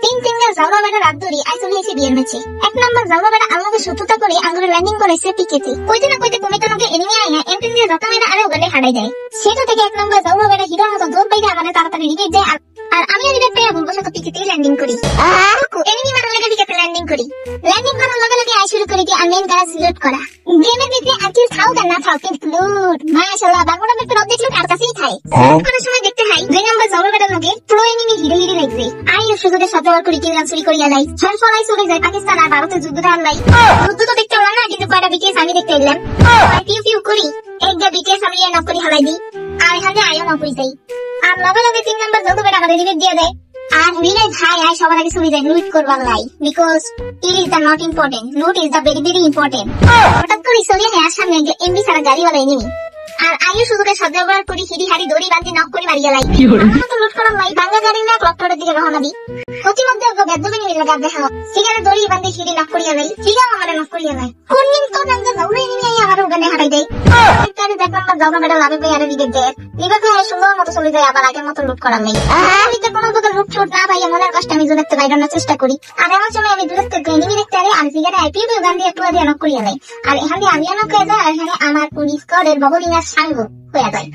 তিন সিঙ্গেল জাউরা বেটা রাত ধরি আইসলে এসে বিয়ের ম্যাচে। এক নম্বর জাউরা বেটা আল্লাহকে শত্রুতা করে আঙ্গুরে ল্যান্ডিং করেছে পিকেতে। কইতে না কইতে কমিতে নাকি এনিমি আইয়া এমপিন দিয়ে যত মেয়েরা আরে ওখানে হারাই যায়। সেটা থেকে এক নম্বর জাউরা বেটা হিরোর মতো জোর পাইতে আমাদের তাড়াতাড়ি রিপেট যায়। আর আমি রিপেট পেয়ে বলবো সাথে পিকেতে ল্যান্ডিং করি। এনিমি মারার লাগে পিকেতে ল্যান্ডিং করি। ল্যান্ডিং করার লগে লগে আই শুরু করি আর মেইন কাজ লুট করা। গেমের ভিতরে আজকে থাও না থাও কিন্তু লুট মাশাআল্লাহ বারবার একটা অর্ধেক লুট আর কাছেই খাই। কোন সময় দেখতে হাই দুই নম্বর জাউরা বেটার লগে প্রো এনিমি হিরো হিরো লাগবে। আই সুযোগে সতর্ক করি কিল চুরি করিয়া লাই। ছয় ফলাই চলে যায় পাকিস্তান আর ভারতের যুদ্ধটা আল্লাই। যুদ্ধ তো দেখতে হলো না কিন্তু কয়টা বিটিএস আমি দেখতে এলাম। পিউ পিউ করি একটা বিটিএস আমি নক করি হালাই দিই আর এখানে আইও নক করি যাই। আর লগে লগে তিন নম্বর যত বেটা আমাদের রিপেট দিয়ে দেয়। আর রিলে ভাই আই সবার আগে চলে যায় লুট করবার লাই because it is the not important loot is the very very important. হঠাৎ করে চলে যায় সামনে এমবি ছাড়া গাড়িওয়ালা এনিমি। আর আইও সুযোগে সজ্জা করার করি হিড়ি হাড়ি দড়ি বাঁধি নক করে মারিয়া লাই। তো লুট করার লাই বাংলা গাড়ি না ক্লকটারের দিকে রওনা দিই। প্রতিমধ্যে বেদবে নিয়ে লাগা দেখা সিগারে দড়ি বাঁধি হিড়ি নক করিয়া লাই। সিগা আমারে নক করিয়া লাই। কোন দিন তো নাঙ্গা যাওরে এনিমি আই আমার ওখানে হারাই দেয়। তারে দেখ নাম্বার যাওরা বেটা লাভে পেয়ে আর রিগেট দেয়। রিগেট হয় সুন্দর মতো চলে যায় আবার আগের মতো লুট করার লাই। আমি তো কোনো প্রকার লুট ছুট না পাইয়া মনের কষ্ট আমি দেখতে বাইরানোর চেষ্টা করি। আর এমন সময় আমি দূরে থেকে এনিমি দেখতে আরে আর সিগারে আইপিও গান্ধী একটু দিয়ে নক করিয়া লাই। আর এখানে আমিও নক হয়ে যায় আর এখানে আমার পুলিশ স্কোয়াডের বহরিনার সাঙ্গ হয়ে যায়।